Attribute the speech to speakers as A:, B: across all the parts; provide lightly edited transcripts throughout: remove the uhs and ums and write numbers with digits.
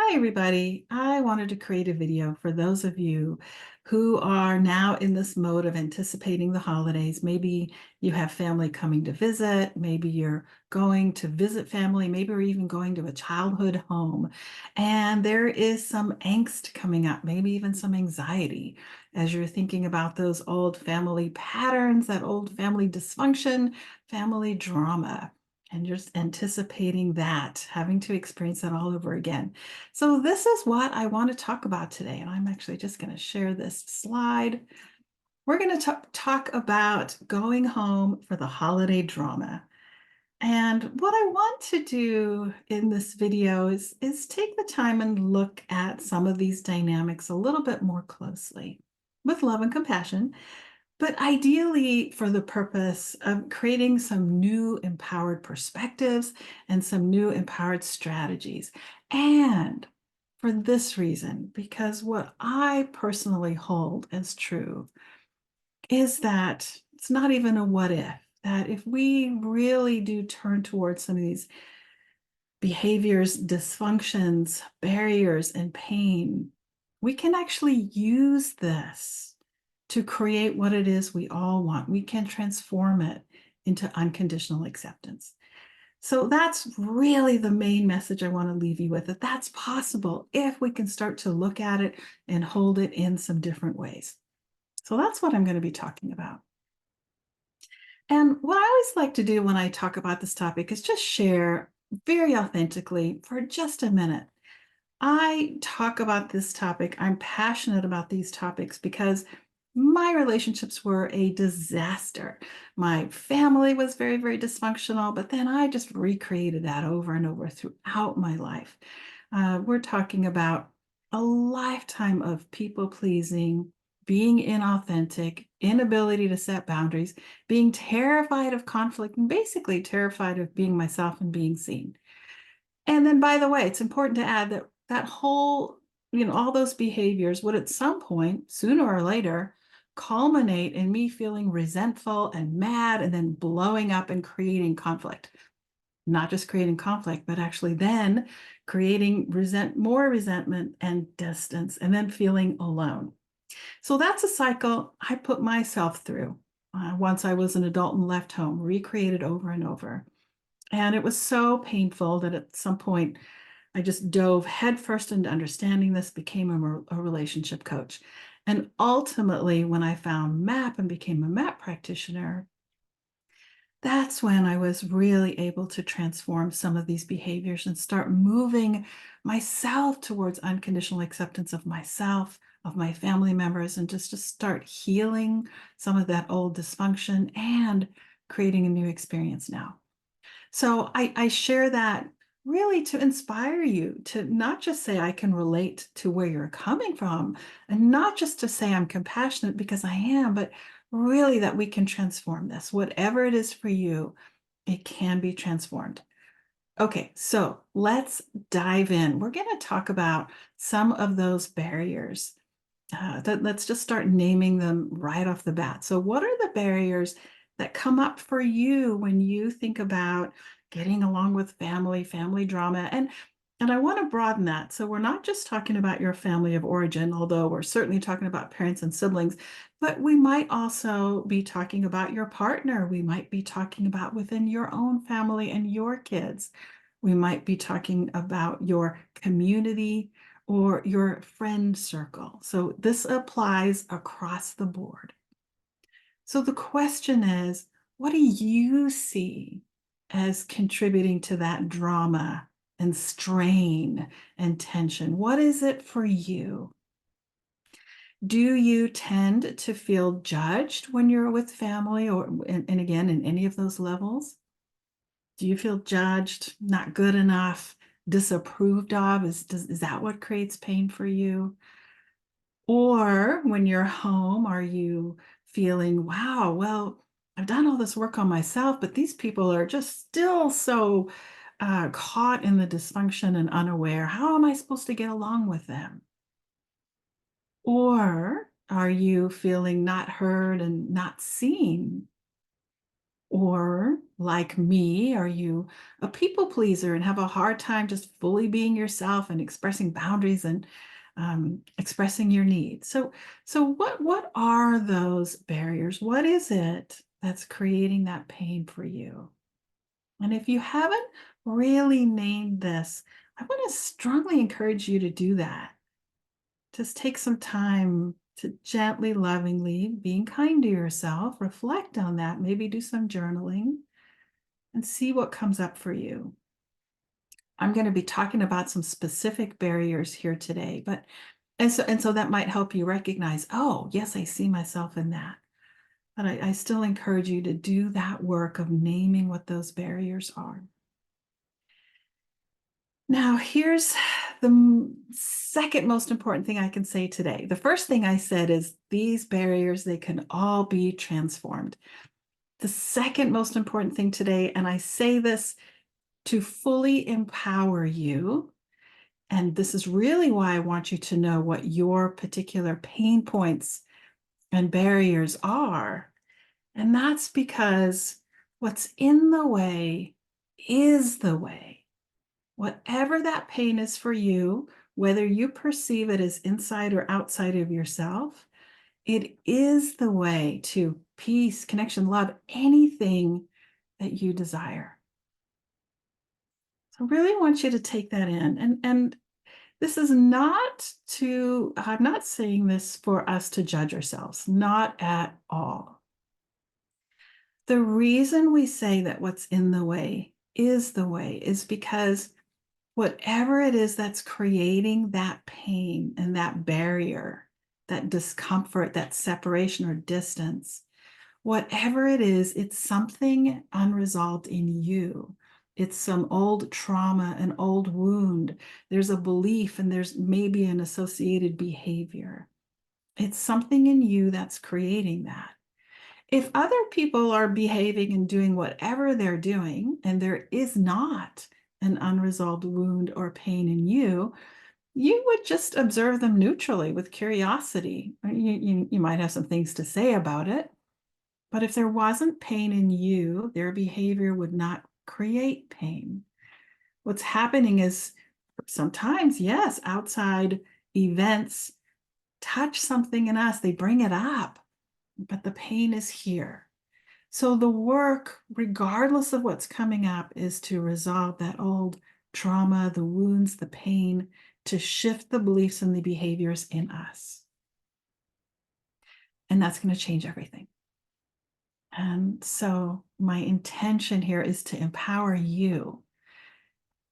A: Hi, everybody. I wanted to create a video for those of you who are now in this mode of anticipating the holidays. Maybe you have family coming to visit, maybe you're going to visit family, maybe you're even going to a childhood home. And there is some angst coming up, maybe even some anxiety as you're thinking about those old family patterns, that old family dysfunction, family drama. And you're just anticipating that, having to experience that all over again. So this is what I want to talk about today, and I'm actually just going to share this slide. We're going to talk about going home for the holiday drama. And what I want to do in this video is take the time and look at some of these dynamics a little bit more closely with love and compassion, but ideally for the purpose of creating some new empowered perspectives and some new empowered strategies. And for this reason, because what I personally hold as true is that it's not even a what if, that if we really do turn towards some of these behaviors, dysfunctions, barriers, and pain, we can actually use this to create what it is we all want. We can transform it into unconditional acceptance. So that's really the main message I want to leave you with, that that's possible if we can start to look at it and hold it in some different ways. So that's what I'm going to be talking about. And what I always like to do when I talk about this topic is just share very authentically for just a minute. I talk about this topic. I'm passionate about these topics because my relationships were a disaster. My family was very, very dysfunctional, but then I just recreated that over and over throughout my life. We're talking about a lifetime of people pleasing, being inauthentic, inability to set boundaries, being terrified of conflict, and basically terrified of being myself and being seen. And then, by the way, it's important to add that that whole, all those behaviors would at some point, sooner or later, culminate in me feeling resentful and mad and then blowing up and creating conflict. Not just creating conflict, but actually then creating more resentment and distance and then feeling alone. So that's a cycle I put myself through once I was an adult and left home, recreated over and over. And it was so painful that at some point I just dove headfirst into understanding this, became a relationship coach. And ultimately, when I found MAP and became a MAP practitioner, that's when I was really able to transform some of these behaviors and start moving myself towards unconditional acceptance of myself, of my family members, and just to start healing some of that old dysfunction and creating a new experience now. So I share that really to inspire you to not just say I can relate to where you're coming from, and not just to say I'm compassionate because I am, but really that we can transform this. Whatever it is for you, it can be transformed. Okay, so let's dive in. We're going to talk about some of those barriers. Let's just start naming them right off the bat. So, what are the barriers that come up for you when you think about getting along with family, family drama? And I want to broaden that. So, we're not just talking about your family of origin, although we're certainly talking about parents and siblings, but we might also be talking about your partner. We might be talking about within your own family and your kids. We might be talking about your community or your friend circle. So this applies across the board. So the question is, what do you see as contributing to that drama and strain and tension? What is it for you? Do you tend to feel judged when you're with family and again, in any of those levels? Do you feel judged, not good enough, disapproved of? Is that what creates pain for you? Or when you're home, are you feeling, wow, well, I've done all this work on myself, but these people are just still so caught in the dysfunction and unaware. How am I supposed to get along with them? Or are you feeling not heard and not seen? Or, like me, are you a people pleaser and have a hard time just fully being yourself and expressing boundaries and expressing your needs? So what are those barriers? What is it that's creating that pain for you? And if you haven't really named this, I want to strongly encourage you to do that. Just take some time to gently, lovingly, being kind to yourself, reflect on that, maybe do some journaling and see what comes up for you. I'm going to be talking about some specific barriers here today, but and so that might help you recognize, oh, yes, I see myself in that. But I still encourage you to do that work of naming what those barriers are. Now, here's the second most important thing I can say today. The first thing I said is these barriers, they can all be transformed. The second most important thing today, and I say this to fully empower you, and this is really why I want you to know what your particular pain points and barriers are. And that's because what's in the way is the way. Whatever that pain is for you, whether you perceive it as inside or outside of yourself, it is the way to peace, connection, love, anything that you desire. So I really want you to take that in. And this is not to, I'm not saying this for us to judge ourselves, not at all. The reason we say that what's in the way is because whatever it is that's creating that pain and that barrier, that discomfort, that separation or distance, whatever it is, it's something unresolved in you. It's some old trauma, an old wound. There's a belief and there's maybe an associated behavior. It's something in you that's creating that. If other people are behaving and doing whatever they're doing, and there is not an unresolved wound or pain in you, you would just observe them neutrally with curiosity. You might have some things to say about it, but if there wasn't pain in you, their behavior would not create pain. What's happening is sometimes, yes, outside events touch something in us, they bring it up, but the pain is here. So the work, regardless of what's coming up, is to resolve that old trauma, the wounds, the pain, to shift the beliefs and the behaviors in us. And that's going to change everything. And so my intention here is to empower you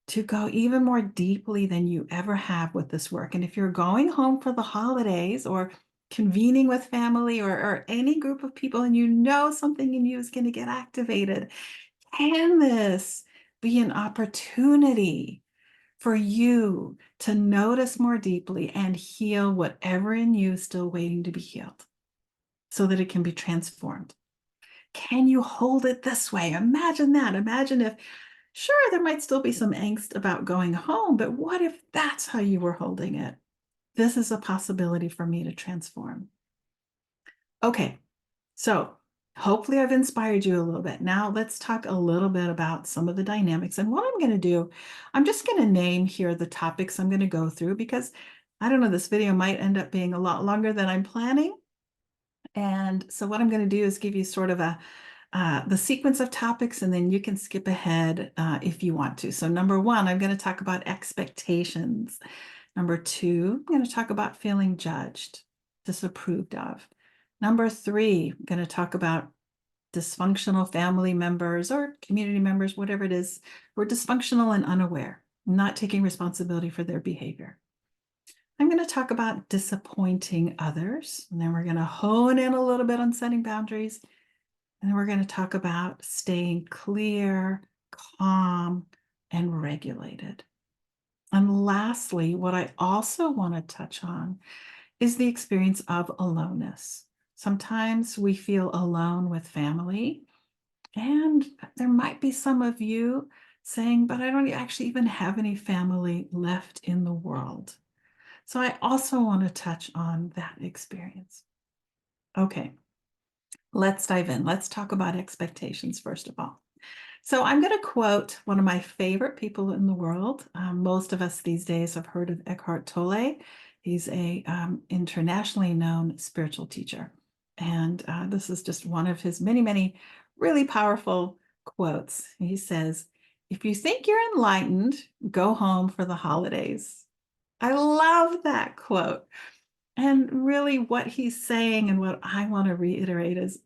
A: to go even more deeply than you ever have with this work. And if you're going home for the holidays or convening with family or any group of people and you know something in you is going to get activated, can this be an opportunity for you to notice more deeply and heal whatever in you is still waiting to be healed so that it can be transformed? Can you hold it this way? Imagine that. Imagine if, sure, there might still be some angst about going home, but what if that's how you were holding it? This is a possibility for me to transform. Okay, so hopefully I've inspired you a little bit. Now let's talk a little bit about some of the dynamics. And what I'm going to do, I'm just going to name here the topics I'm going to go through because I don't know, this video might end up being a lot longer than I'm planning. And so what I'm going to do is give you sort of the sequence of topics, and then you can skip ahead if you want to. So number one, I'm going to talk about expectations. Number two, I'm going to talk about feeling judged, disapproved of. Number three, I'm going to talk about dysfunctional family members or community members, whatever it is, who are dysfunctional and unaware, not taking responsibility for their behavior. I'm going to talk about disappointing others, and then we're going to hone in a little bit on setting boundaries. And then we're going to talk about staying clear, calm, and regulated. And lastly, what I also want to touch on is the experience of aloneness. Sometimes we feel alone with family, and there might be some of you saying, but I don't actually even have any family left in the world. So I also want to touch on that experience. Okay. Let's dive in. Let's talk about expectations, first of all. So, I'm going to quote one of my favorite people in the world. Most of us these days have heard of Eckhart Tolle. He's a internationally known spiritual teacher. And this is just one of his many, many really powerful quotes. He says, "If you think you're enlightened, go home for the holidays." I love that quote. And really, what he's saying and what I want to reiterate is,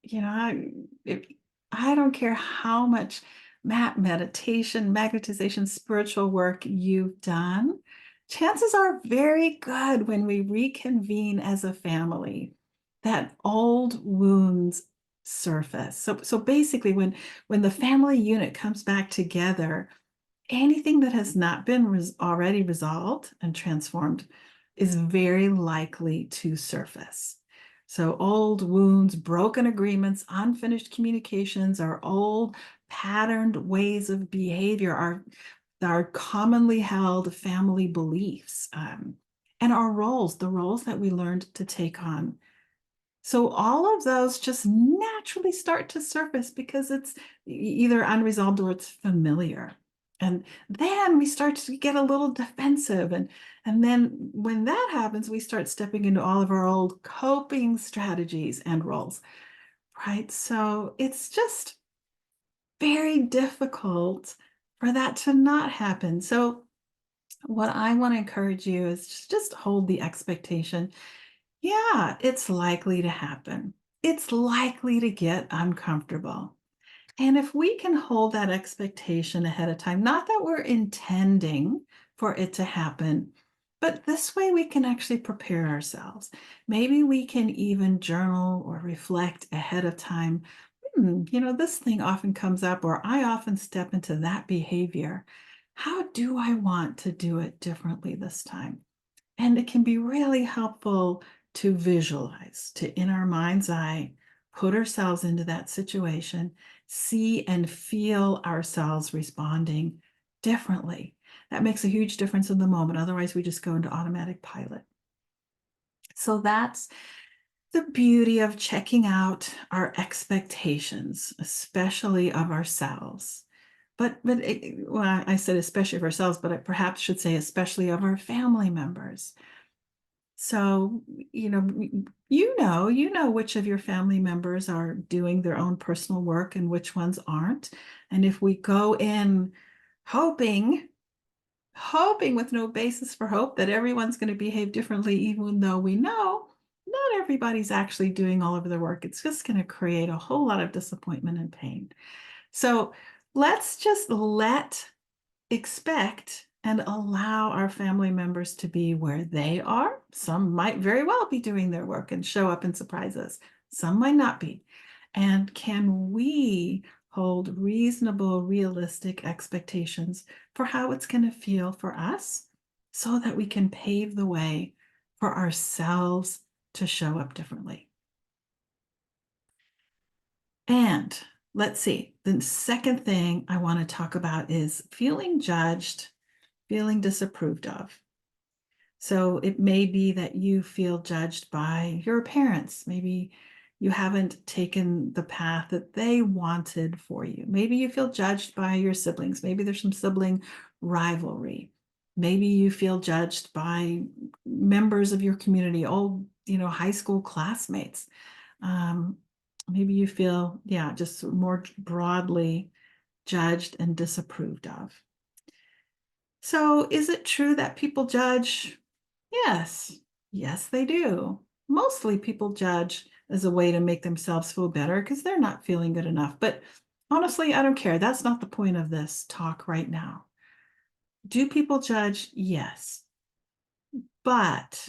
A: you know, if, I don't care how much meditation, magnetization, spiritual work you've done, chances are very good when we reconvene as a family that old wounds surface. So basically, when the family unit comes back together, anything that has not been already resolved and transformed is very likely to surface. So old wounds, broken agreements, unfinished communications, our old patterned ways of behavior, our commonly held family beliefs, and our roles, the roles that we learned to take on. So all of those just naturally start to surface because it's either unresolved or it's familiar. And then we start to get a little defensive. And then when that happens, we start stepping into all of our old coping strategies and roles, right? So it's just very difficult for that to not happen. So what I want to encourage you is just hold the expectation. Yeah, it's likely to happen. It's likely to get uncomfortable. And if we can hold that expectation ahead of time, not that we're intending for it to happen, but this way we can actually prepare ourselves. Maybe we can even journal or reflect ahead of time. This thing often comes up, or I often step into that behavior. How do I want to do it differently this time? And it can be really helpful to visualize, to in our mind's eye, put ourselves into that situation, see and feel ourselves responding differently. That makes a huge difference in the moment. Otherwise, we just go into automatic pilot. So that's the beauty of checking out our expectations, especially of ourselves. Well, I said especially of ourselves, but I perhaps should say especially of our family members. So, you know which of your family members are doing their own personal work and which ones aren't. And if we go in hoping, hoping with no basis for hope that everyone's going to behave differently, even though we know not everybody's actually doing all of their work, it's just going to create a whole lot of disappointment and pain. So let's just expect and allow our family members to be where they are. Some might very well be doing their work and show up and surprise us. Some might not be. And can we hold reasonable, realistic expectations for how it's going to feel for us so that we can pave the way for ourselves to show up differently? And let's see, the second thing I want to talk about is feeling judged, feeling disapproved of. So it may be that you feel judged by your parents. Maybe you haven't taken the path that they wanted for you. Maybe you feel judged by your siblings. Maybe there's some sibling rivalry. Maybe you feel judged by members of your community, old, high school classmates. Um, Maybe you feel, yeah, just more broadly judged and disapproved of. So, is it true that people judge? Yes. Yes, they do. Mostly people judge as a way to make themselves feel better because they're not feeling good enough. But honestly, I don't care. That's not the point of this talk right now. Do people judge? Yes. But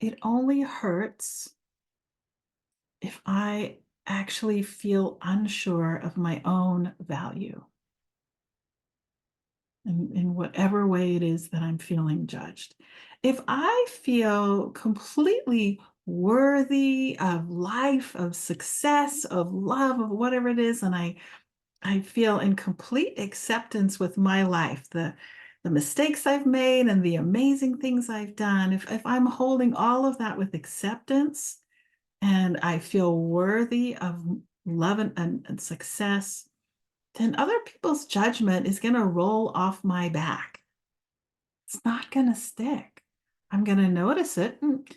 A: it only hurts if I actually feel unsure of my own value in whatever way it is that I'm feeling judged. If I feel completely worthy of life, of success, of love, of whatever it is, and I feel in complete acceptance with my life, the mistakes I've made and the amazing things I've done, if I'm holding all of that with acceptance and I feel worthy of love and success, then other people's judgment is going to roll off my back. It's not going to stick. I'm going to notice it. And,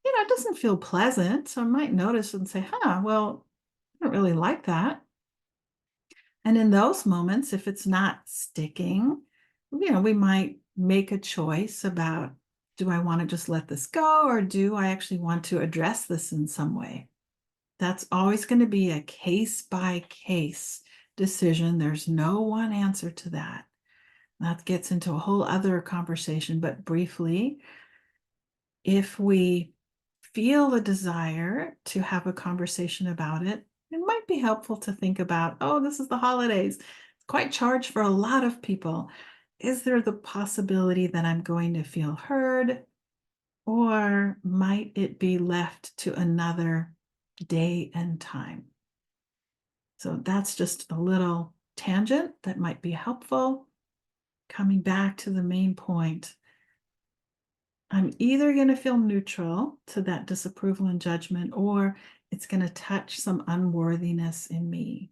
A: it doesn't feel pleasant. So I might notice and say, well, I don't really like that. And in those moments, if it's not sticking, we might make a choice about, do I want to just let this go, or do I actually want to address this in some way? That's always going to be a case by case decision. There's no one answer to that. That gets into a whole other conversation, but briefly, if we feel a desire to have a conversation about it, it might be helpful to think about, oh, this is the holidays. It's quite charged for a lot of people. Is there the possibility that I'm going to feel heard? Or might it be left to another day and time? So that's just a little tangent that might be helpful. Coming back to the main point, I'm either going to feel neutral to that disapproval and judgment, or it's going to touch some unworthiness in me.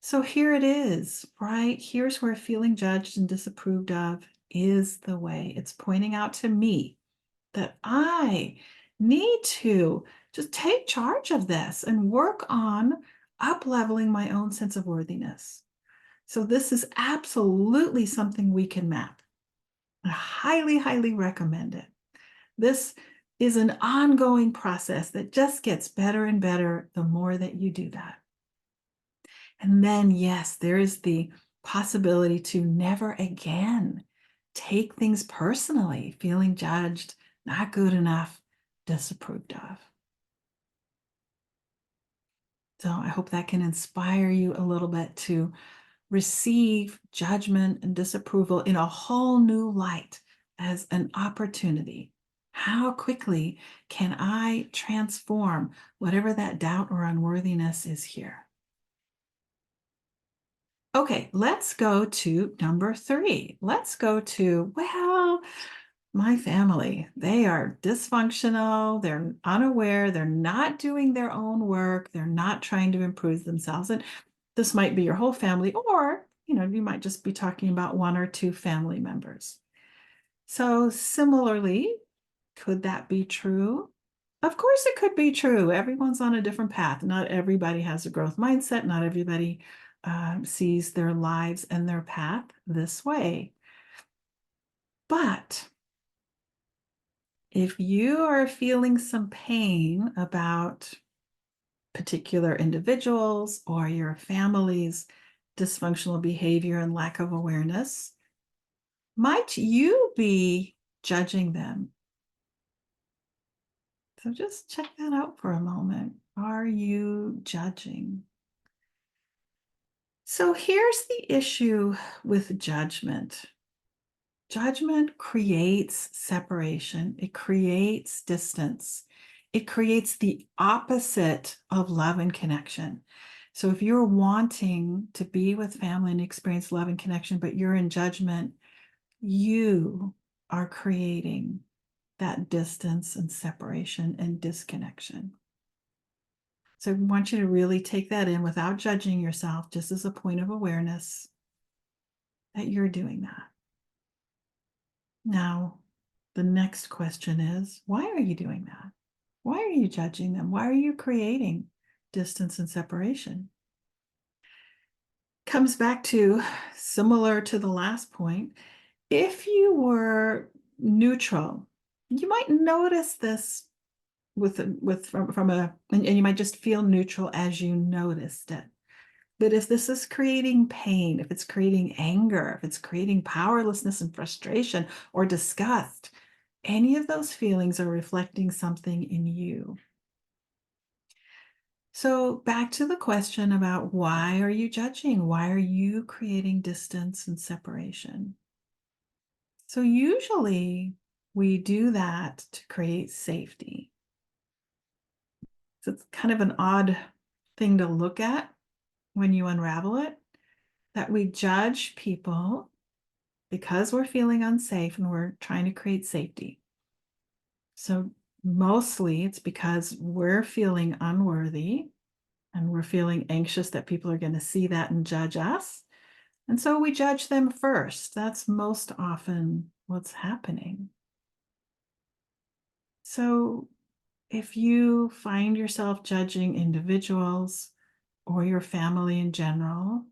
A: So here it is, right? Here's where feeling judged and disapproved of is the way. It's pointing out to me that I need to just take charge of this and work on up-leveling my own sense of worthiness. So this is absolutely something we can map. I highly, highly recommend it. This is an ongoing process that just gets better and better the more that you do that. And then, yes, there is the possibility to never again take things personally, feeling judged, not good enough, disapproved of. So I hope that can inspire you a little bit to receive judgment and disapproval in a whole new light as an opportunity. How quickly can I transform whatever that doubt or unworthiness is here? Okay, let's go to number 3. Let's go to, well, my family. They are dysfunctional. They're unaware. They're not doing their own work. They're not trying to improve themselves. And this might be your whole family, or, you might just be talking about one or two family members. So similarly, could that be true? Of course it could be true. Everyone's on a different path. Not everybody has a growth mindset. Not everybody sees their lives and their path this way. But if you are feeling some pain about particular individuals or your family's dysfunctional behavior and lack of awareness, might you be judging them? So just check that out for a moment. Are you judging? So here's the issue with judgment. Judgment creates separation. It creates distance. It creates the opposite of love and connection. So if you're wanting to be with family and experience love and connection, but you're in judgment, you are creating that distance and separation and disconnection. So I want you to really take that in without judging yourself, just as a point of awareness that you're doing that. Now, the next question is, why are you doing that? Why are you judging them? Why are you creating distance and separation? Comes back to, similar to the last point, if you were neutral, you might notice this from a, and you might just feel neutral as you noticed it. But if this is creating pain, if it's creating anger, if it's creating powerlessness and frustration or disgust, any of those feelings are reflecting something in you. So back to the question about, why are you judging? Why are you creating distance and separation? So usually we do that to create safety. So it's kind of an odd thing to look at when you unravel it, that we judge people because we're feeling unsafe and we're trying to create safety. So Mostly it's because we're feeling unworthy and we're feeling anxious that people are going to see that and judge us. And so we judge them first. That's most often what's happening. So if you find yourself judging individuals or your family in general,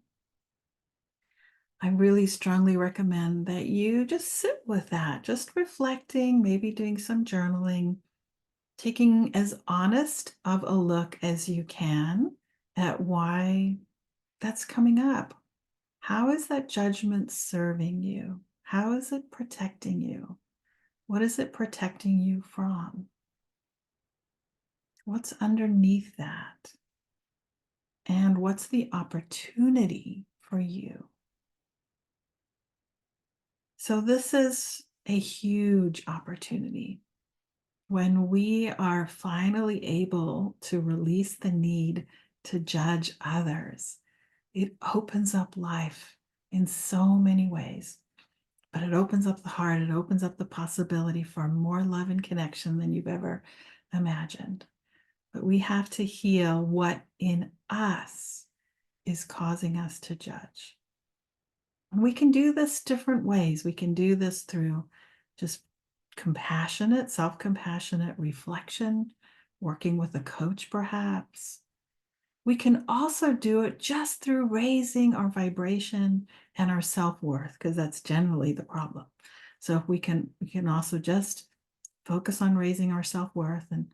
A: I really strongly recommend that you just sit with that, just reflecting, maybe doing some journaling, taking as honest of a look as you can at why that's coming up. How is that judgment serving you? How is it protecting you? What is it protecting you from? What's underneath that? And what's the opportunity for you? So, this is a huge opportunity when we are finally able to release the need to judge others. It opens up life in so many ways, but it opens up the heart, it opens up the possibility for more love and connection than you've ever imagined. But we have to heal what in us is causing us to judge. And we can do this different ways. We can do this through just compassionate, self-compassionate reflection, working with a coach perhaps. We can also do it just through raising our vibration and our self-worth, because that's generally the problem. So if we can also just focus on raising our self-worth, and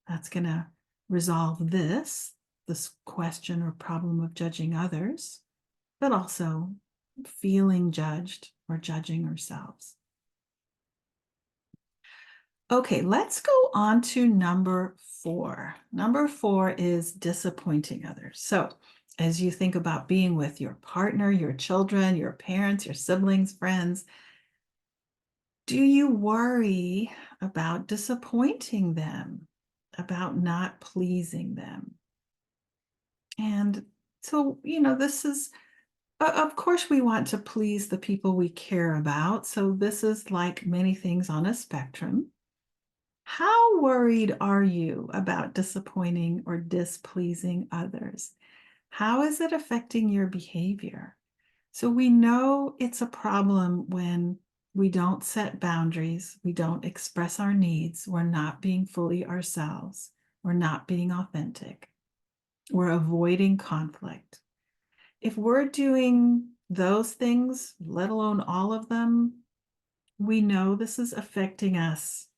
A: that's going to resolve this question or problem of judging others, but also feeling judged or judging ourselves. Okay, let's go on to number 4. Number 4 is disappointing others. So as you think about being with your partner, your children, your parents, your siblings, friends, do you worry about disappointing them, about not pleasing them? And so, this is, of course, we want to please the people we care about. So this is like many things on a spectrum. How worried are you about disappointing or displeasing others? How is it affecting your behavior? So we know it's a problem when we don't set boundaries, we don't express our needs, we're not being fully ourselves, we're not being authentic, we're avoiding conflict. If we're doing those things, let alone all of them, we know this is affecting us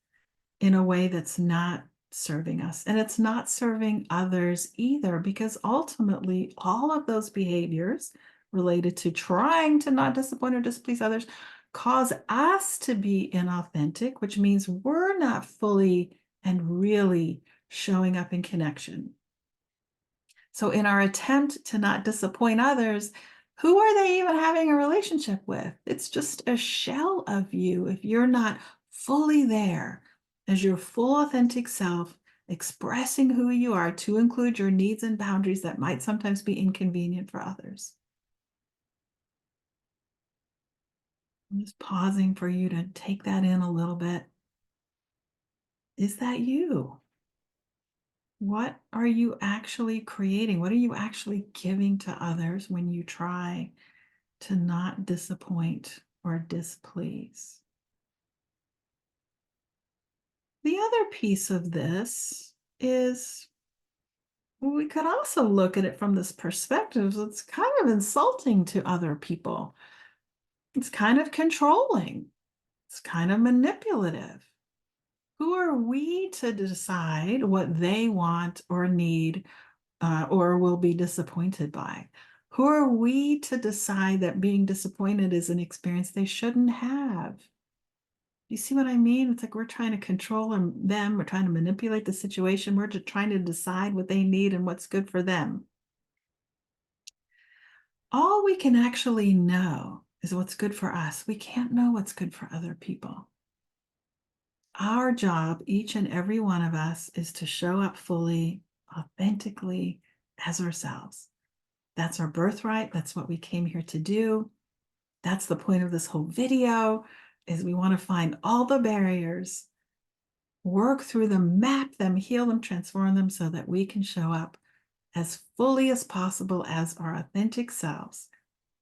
A: in a way that's not serving us. And it's not serving others either, because ultimately all of those behaviors related to trying to not disappoint or displease others cause us to be inauthentic, which means we're not fully and really showing up in connection. So in our attempt to not disappoint others, who are they even having a relationship with? It's just a shell of you if you're not fully there as your full authentic self, expressing who you are to include your needs and boundaries that might sometimes be inconvenient for others. I'm just pausing for you to take that in a little bit. Is that you? What are you actually creating? What are you actually giving to others when you try to not disappoint or displease? The other piece of this is we could also look at it from this perspective. It's kind of insulting to other people. It's kind of controlling. It's kind of manipulative. Who are we to decide what they want or need or will be disappointed by? Who are we to decide that being disappointed is an experience they shouldn't have? You see what I mean? It's like we're trying to control them. We're trying to manipulate the situation. We're just trying to decide what they need and what's good for them. All we can actually know is what's good for us. We can't know what's good for other people. Our job, each and every one of us, is to show up fully, authentically as ourselves. That's our birthright. That's what we came here to do. That's the point of this whole video, is we want to find all the barriers work through them, map them, heal them, transform them so that we can show up as fully as possible as our authentic selves.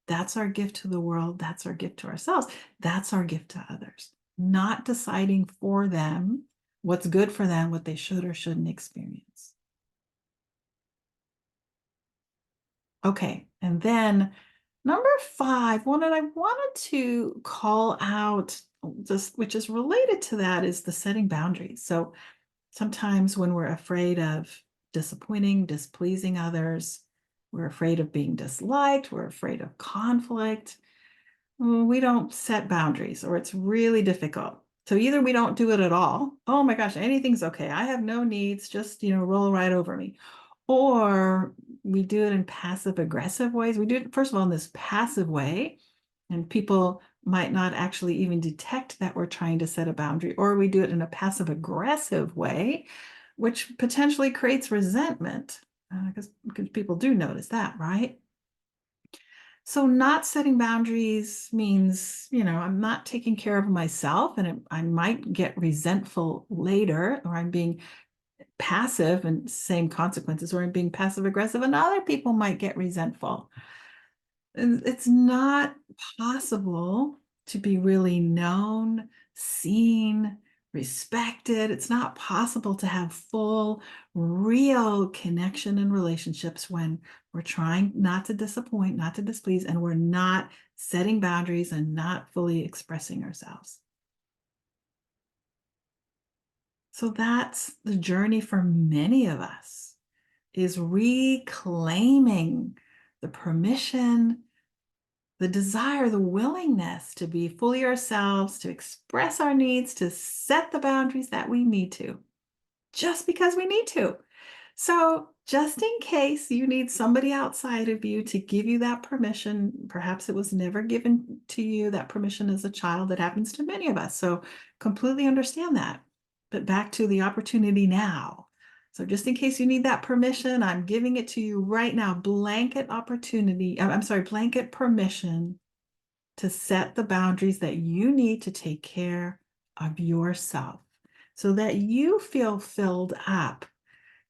A: That's our gift to the world. That's our gift to ourselves. That's our gift to others. Not deciding for them what's good for them, what they should or shouldn't experience. Okay, and then number 5, one that I wanted to call out, just which is related to that, is the setting boundaries. So sometimes when we're afraid of disappointing, displeasing others, we're afraid of being disliked, we're afraid of conflict, we don't set boundaries, or it's really difficult. So either we don't do it at all. Oh my gosh, anything's okay. I have no needs, just, roll right over me. Or we do it in passive aggressive ways. We do it, first of all, in this passive way, and people might not actually even detect that we're trying to set a boundary, or we do it in a passive aggressive way, which potentially creates resentment, because people do notice that, right? So not setting boundaries means, I'm not taking care of myself, and I might get resentful later, or I'm being passive and same consequences, or I'm being passive aggressive and other people might get resentful. And it's not possible to be really known, seen, respected. It's not possible to have full, real connection in relationships when we're trying not to disappoint, not to displease, and we're not setting boundaries and not fully expressing ourselves. So that's the journey for many of us, is reclaiming the permission, the desire, the willingness to be fully ourselves, to express our needs, to set the boundaries that we need to, just because we need to. So, just in case you need somebody outside of you to give you that permission, perhaps it was never given to you, that permission as a child. That happens to many of us. So, completely understand that. But back to the opportunity now. So, just in case you need that permission, I'm giving it to you right now. Blanket opportunity, I'm sorry, blanket permission to set the boundaries that you need to take care of yourself so that you feel filled up.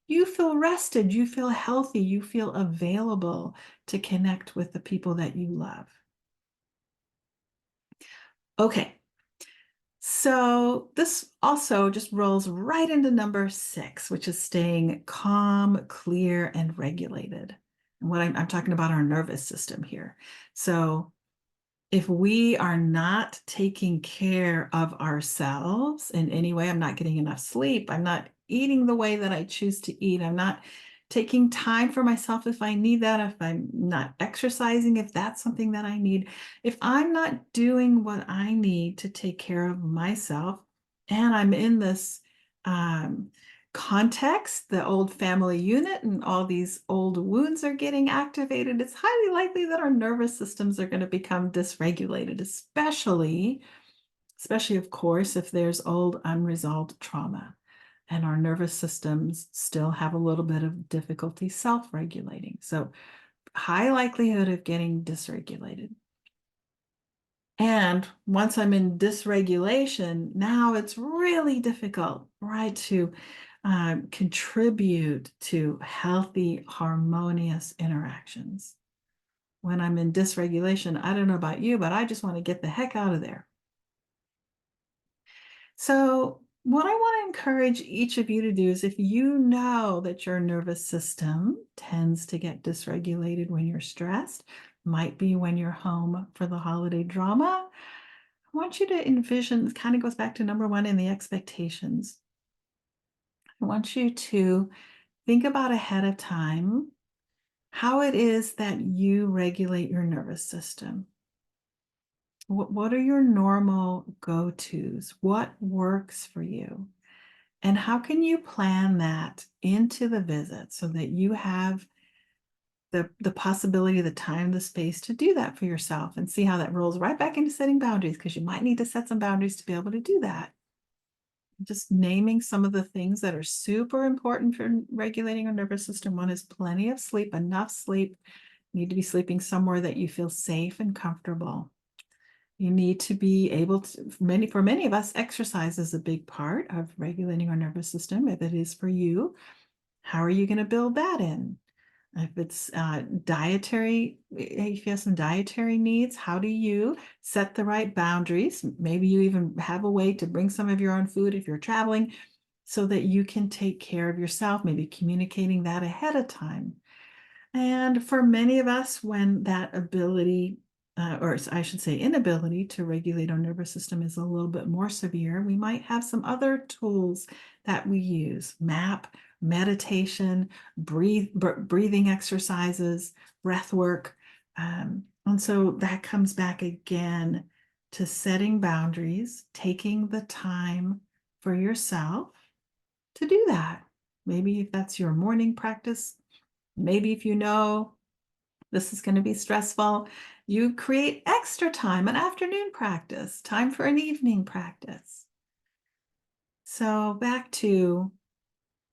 A: You feel rested, you feel healthy, you feel available to connect with the people that you love. Okay, so this also just rolls right into number 6, which is staying calm, clear, and regulated. And what I'm talking about our nervous system here. So if we are not taking care of ourselves in any way, I'm not getting enough sleep, I'm not eating the way that I choose to eat, I'm not taking time for myself if I need that, if I'm not exercising, if that's something that I need, if I'm not doing what I need to take care of myself, and I'm in this context, the old family unit, and all these old wounds are getting activated, it's highly likely that our nervous systems are going to become dysregulated, especially, of course, if there's old unresolved trauma and our nervous systems still have a little bit of difficulty self-regulating. So high likelihood of getting dysregulated. And once I'm in dysregulation, now it's really difficult, right, to contribute to healthy, harmonious interactions. When I'm in dysregulation, I don't know about you, but I just want to get the heck out of there. So what I want to encourage each of you to do is, if you know that your nervous system tends to get dysregulated when you're stressed, might be when you're home for the holiday drama, I want you to envision, it kind of goes back to number 1 in the expectations. I want you to think about ahead of time how it is that you regulate your nervous system. What are your normal go-tos? What works for you? And how can you plan that into the visit so that you have the possibility, the time, the space to do that for yourself, and see how that rolls right back into setting boundaries, because you might need to set some boundaries to be able to do that. Just naming some of the things that are super important for regulating our nervous system. One is plenty of sleep, enough sleep. You need to be sleeping somewhere that you feel safe and comfortable. You need to be able to, for many of us, exercise is a big part of regulating our nervous system. If it is for you, how are you going to build that in? If it's dietary, if you have some dietary needs, how do you set the right boundaries? Maybe you even have a way to bring some of your own food if you're traveling so that you can take care of yourself, maybe communicating that ahead of time. And for many of us, when that ability, or I should say inability to regulate our nervous system is a little bit more severe, we might have some other tools that we use: MAP, meditation, breathing exercises, breath work. And so that comes back again to setting boundaries, taking the time for yourself to do that. Maybe if that's your morning practice, maybe if you know this is going to be stressful, you create extra time, an afternoon practice, time for an evening practice. So back to,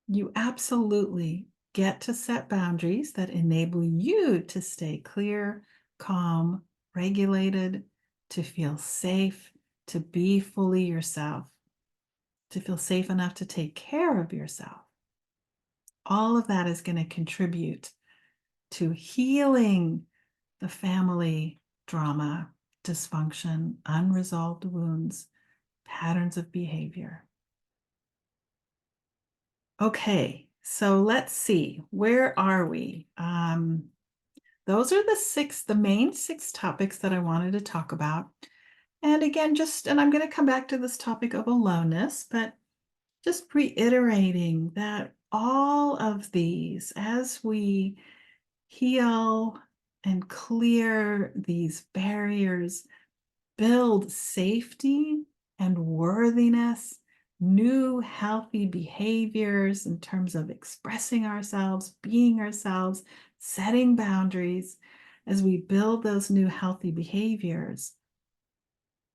A: you absolutely get to set boundaries that enable you to stay clear, calm, regulated, to feel safe, to be fully yourself, to feel safe enough to take care of yourself. All of that is going to contribute to healing the family drama, dysfunction, unresolved wounds, patterns of behavior. Okay, so let's see, where are we? Those are the main six topics that I wanted to talk about. And again, and I'm going to come back to this topic of aloneness, but just reiterating that all of these, as we heal and clear these barriers, build safety and worthiness, new healthy behaviors in terms of expressing ourselves, being ourselves, setting boundaries. As we build those new healthy behaviors,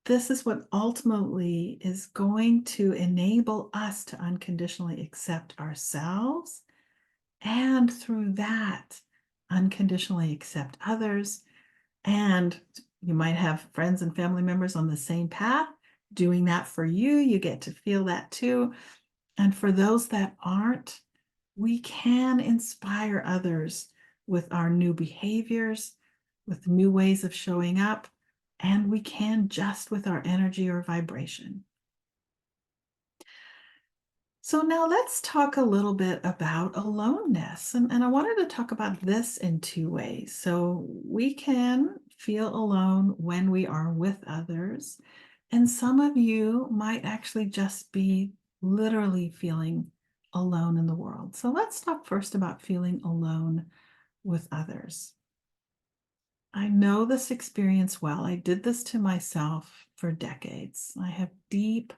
A: this is what ultimately is going to enable us to unconditionally accept ourselves, and through that, unconditionally accept others. And you might have friends and family members on the same path doing that for you. You get to feel that too. And for those that aren't, we can inspire others with our new behaviors, with new ways of showing up, and we can just with our energy or vibration. So now let's talk a little bit about aloneness. And I wanted to talk about this in two ways. So we can feel alone when we are with others. And some of you might actually just be literally feeling alone in the world. So let's talk first about feeling alone with others. I know this experience well. I did this to myself for decades. I have deep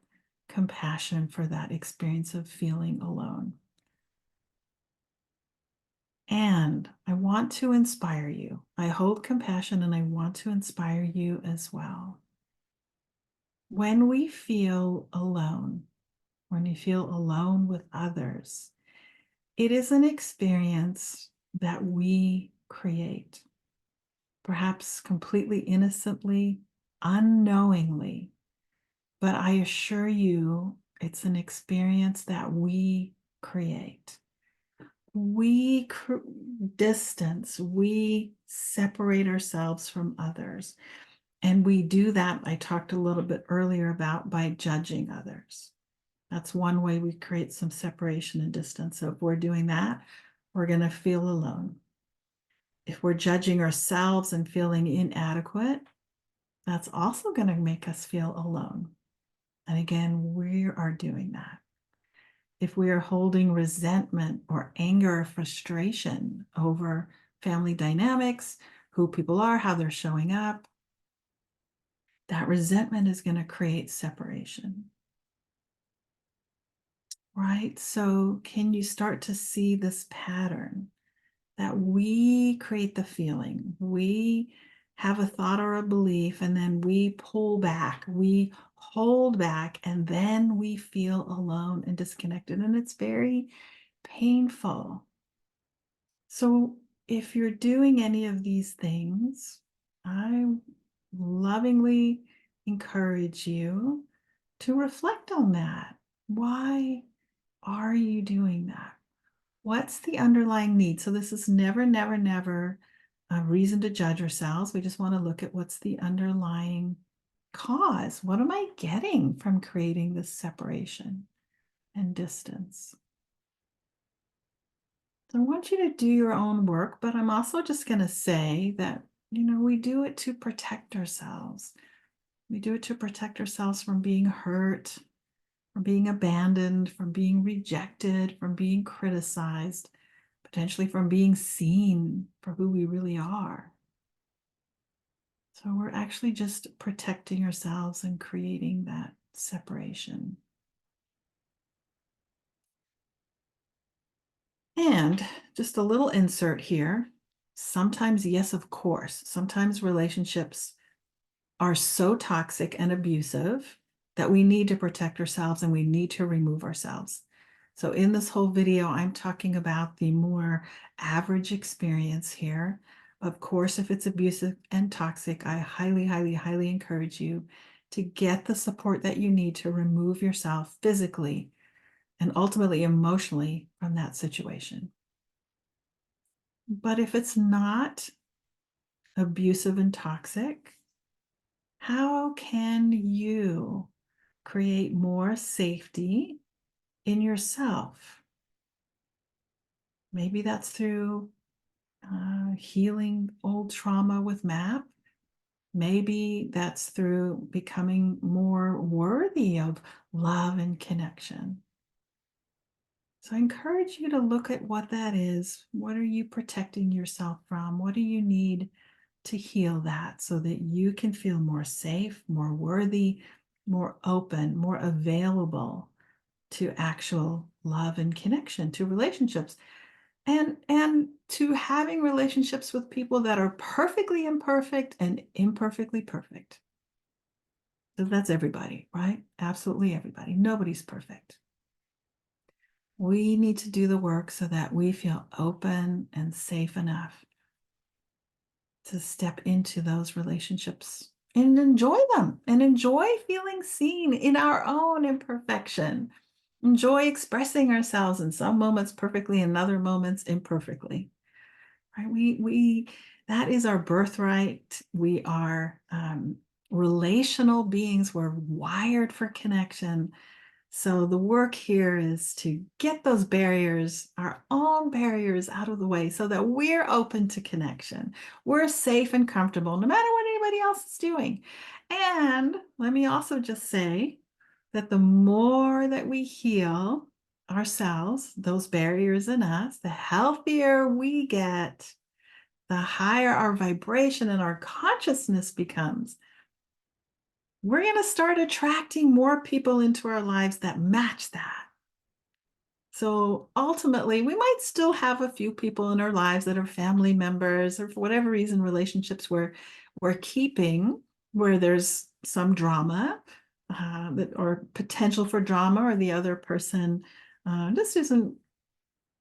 A: compassion for that experience of feeling alone. And I want to inspire you. I hold compassion and I want to inspire you as well. When we feel alone, when you feel alone with others, it is an experience that we create, perhaps completely innocently, unknowingly. But I assure you, it's an experience that we create. We distance, we separate ourselves from others. And we do that, I talked a little bit earlier about, by judging others. That's one way we create some separation and distance. So if we're doing that, we're going to feel alone. If we're judging ourselves and feeling inadequate, that's also going to make us feel alone. And again, we are doing that. If we are holding resentment or anger or frustration over family dynamics, who people are, how they're showing up, that resentment is going to create separation. Right? So can you start to see this pattern that we create the feeling? We have a thought or a belief, and then we pull back, we hold back, and then we feel alone and disconnected. And it's very painful. So if you're doing any of these things, I lovingly encourage you to reflect on that. Why are you doing that? What's the underlying need? So this is never, never, never a reason to judge ourselves. We just want to look at what's the underlying cause. What am I getting from creating this separation and distance? So I want you to do your own work, but I'm also just going to say that, we do it to protect ourselves. We do it to protect ourselves from being hurt, from being abandoned, from being rejected, from being criticized, potentially from being seen for who we really are. So we're actually just protecting ourselves and creating that separation. And just a little insert here. Sometimes, yes, of course, sometimes relationships are so toxic and abusive that we need to protect ourselves and we need to remove ourselves. So in this whole video, I'm talking about the more average experience here. Of course, if it's abusive and toxic, I highly, highly, highly encourage you to get the support that you need to remove yourself physically and ultimately emotionally from that situation. But if it's not abusive and toxic, how can you create more safety in yourself? Maybe that's through healing old trauma with MAP. Maybe that's through becoming more worthy of love and connection. So I encourage you to look at what that is. What are you protecting yourself from? What do you need to heal that so that you can feel more safe, more worthy, more open, more available to actual love and connection, to relationships, and to having relationships with people that are perfectly imperfect and imperfectly perfect. So that's everybody, right? Absolutely everybody. Nobody's perfect. We need to do the work so that we feel open and safe enough to step into those relationships and enjoy them and enjoy feeling seen in our own imperfection. Enjoy expressing ourselves in some moments perfectly, in other moments imperfectly. Right? We that is our birthright. We are relational beings. We're wired for connection. So the work here is to get those barriers, our own barriers, out of the way so that we're open to connection. We're safe and comfortable no matter what anybody else is doing. And let me also just say that the more that we heal ourselves, those barriers in us, the healthier we get, the higher our vibration and our consciousness becomes. We're going to start attracting more people into our lives that match that. So ultimately, we might still have a few people in our lives that are family members or for whatever reason, relationships we're keeping where there's some drama or potential for drama, or the other person just isn't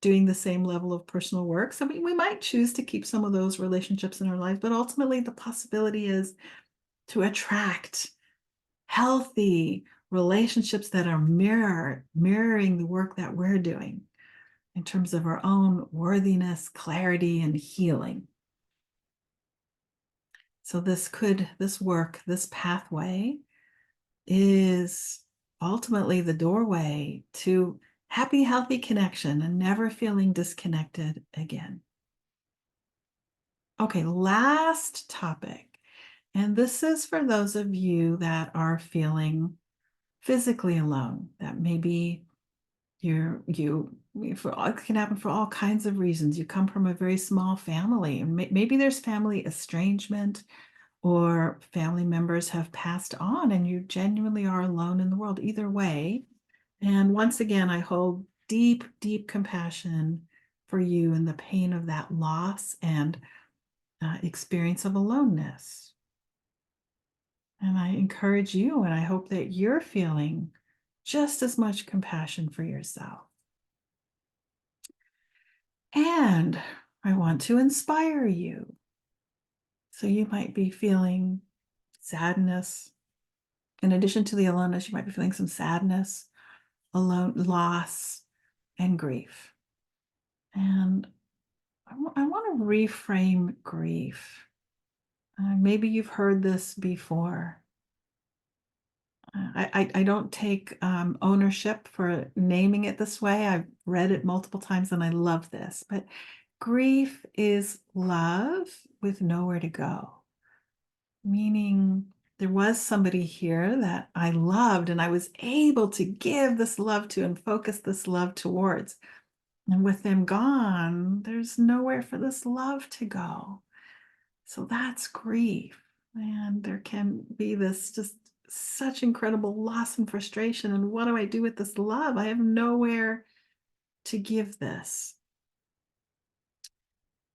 A: doing the same level of personal work. So we might choose to keep some of those relationships in our lives, but ultimately the possibility is to attract healthy relationships that are mirroring the work that we're doing in terms of our own worthiness, clarity, and healing. So this work, this pathway is ultimately the doorway to happy, healthy connection and never feeling disconnected again. Okay, last topic. And this is for those of you that are feeling physically alone, that maybe it can happen for all kinds of reasons. You come from a very small family, and maybe there's family estrangement or family members have passed on and you genuinely are alone in the world. Either way. And once again, I hold deep, deep compassion for you and the pain of that loss and experience of aloneness. And I encourage you, and I hope that you're feeling just as much compassion for yourself. And I want to inspire you. So you might be feeling sadness, In addition to the aloneness, you might be feeling some sadness, alone, loss, and grief. And I want to reframe grief. Maybe you've heard this before. I don't take ownership for naming it this way. I've read it multiple times and I love this. But grief is love with nowhere to go, meaning there was somebody here that I loved and I was able to give this love to and focus this love towards. And with them gone, there's nowhere for this love to go. So that's grief. And there can be this just such incredible loss and frustration. And what do I do with this love? I have nowhere to give this.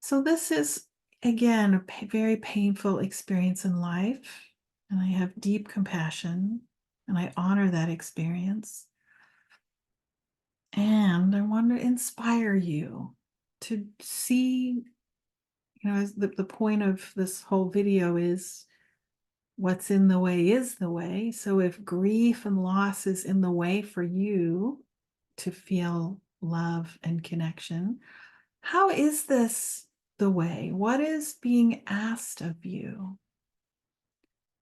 A: So this is, again, a very painful experience in life. And I have deep compassion and I honor that experience. And I want to inspire you to see, as the point of this whole video is what's in the way is the way. So if grief and loss is in the way for you to feel love and connection, how is this the way? What is being asked of you?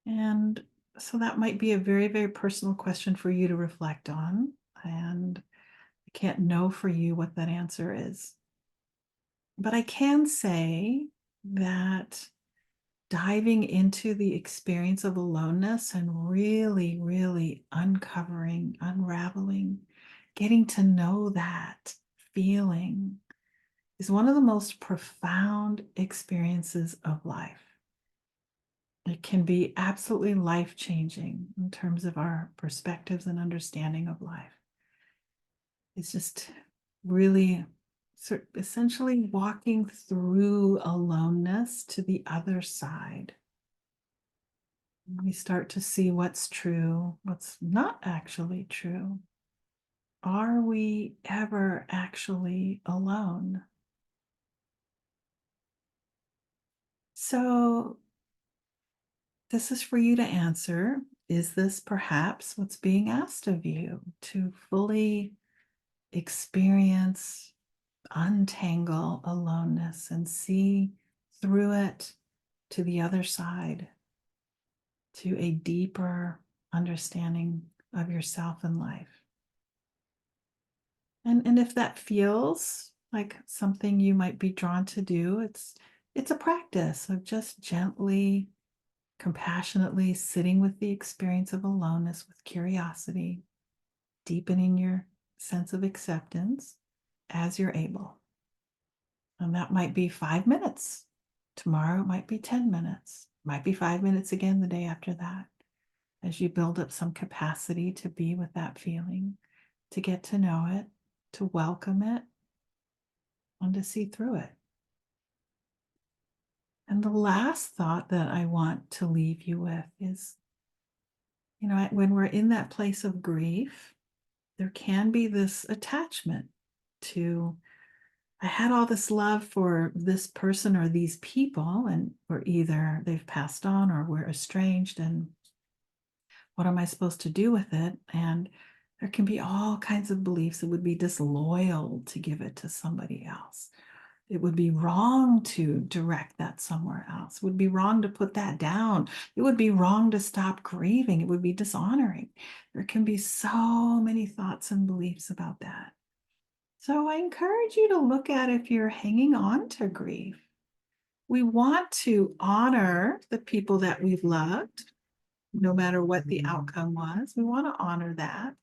A: And so that might be a very, very personal question for you to reflect on. And I can't know for you what that answer is. But I can say that diving into the experience of aloneness and really, really uncovering, unraveling, getting to know that feeling is one of the most profound experiences of life. It can be absolutely life-changing in terms of our perspectives and understanding of life. It's just really essentially walking through aloneness to the other side. We start to see what's true, what's not actually true. Are we ever actually alone? So this is for you to answer. Is this perhaps what's being asked of you, to fully experience, untangle aloneness and see through it to the other side, to a deeper understanding of yourself and life? And if that feels like something you might be drawn to do, it's a practice of just gently, compassionately sitting with the experience of aloneness with curiosity, deepening your sense of acceptance as you're able. And that might be 5 minutes. Tomorrow it might be 10 minutes. Might be 5 minutes again the day after that, as you build up some capacity to be with that feeling, to get to know it, to welcome it, and to see through it. And the last thought that I want to leave you with is, when we're in that place of grief, there can be this attachment to, I had all this love for this person or these people, and or either they've passed on or we're estranged, and what am I supposed to do with it? And there can be all kinds of beliefs. It would be disloyal to give it to somebody else. It would be wrong to direct that somewhere else. It would be wrong to put that down. It would be wrong to stop grieving. It would be dishonoring. There can be so many thoughts and beliefs about that. So I encourage you to look at if you're hanging on to grief. We want to honor the people that we've loved, no matter what the outcome was. We want to honor that.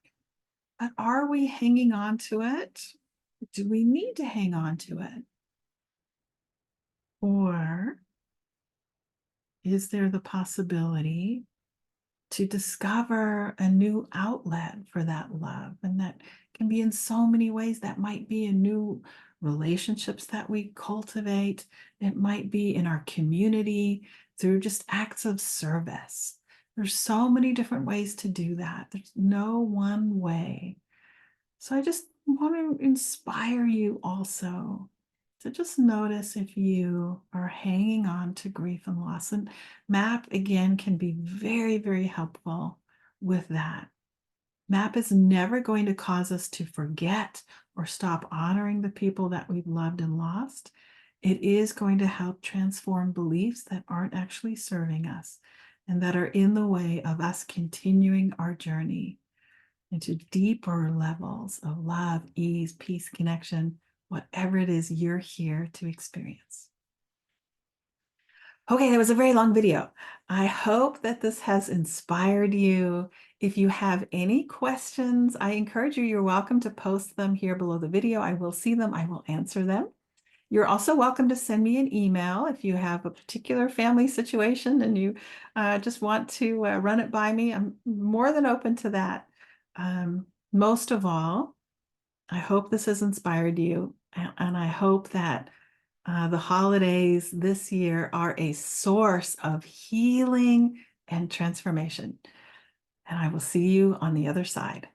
A: But are we hanging on to it? Do we need to hang on to it? Or is there the possibility to discover a new outlet for that love? And that can be in so many ways. That might be in new relationships that we cultivate. It might be in our community through just acts of service. There's so many different ways to do that. There's no one way. So I just want to inspire you also to just notice if you are hanging on to grief and loss. And MAP, again, can be very, very helpful with that. MAP is never going to cause us to forget or stop honoring the people that we've loved and lost. It is going to help transform beliefs that aren't actually serving us and that are in the way of us continuing our journey into deeper levels of love, ease, peace, connection, whatever it is you're here to experience. Okay, that was a very long video. I hope that this has inspired you. If you have any questions, I encourage you, you're welcome to post them here below the video. I will see them, I will answer them. You're also welcome to send me an email if you have a particular family situation and you just want to run it by me. I'm more than open to that. Most of all, I hope this has inspired you, and I hope that the holidays this year are a source of healing and transformation. And I will see you on the other side.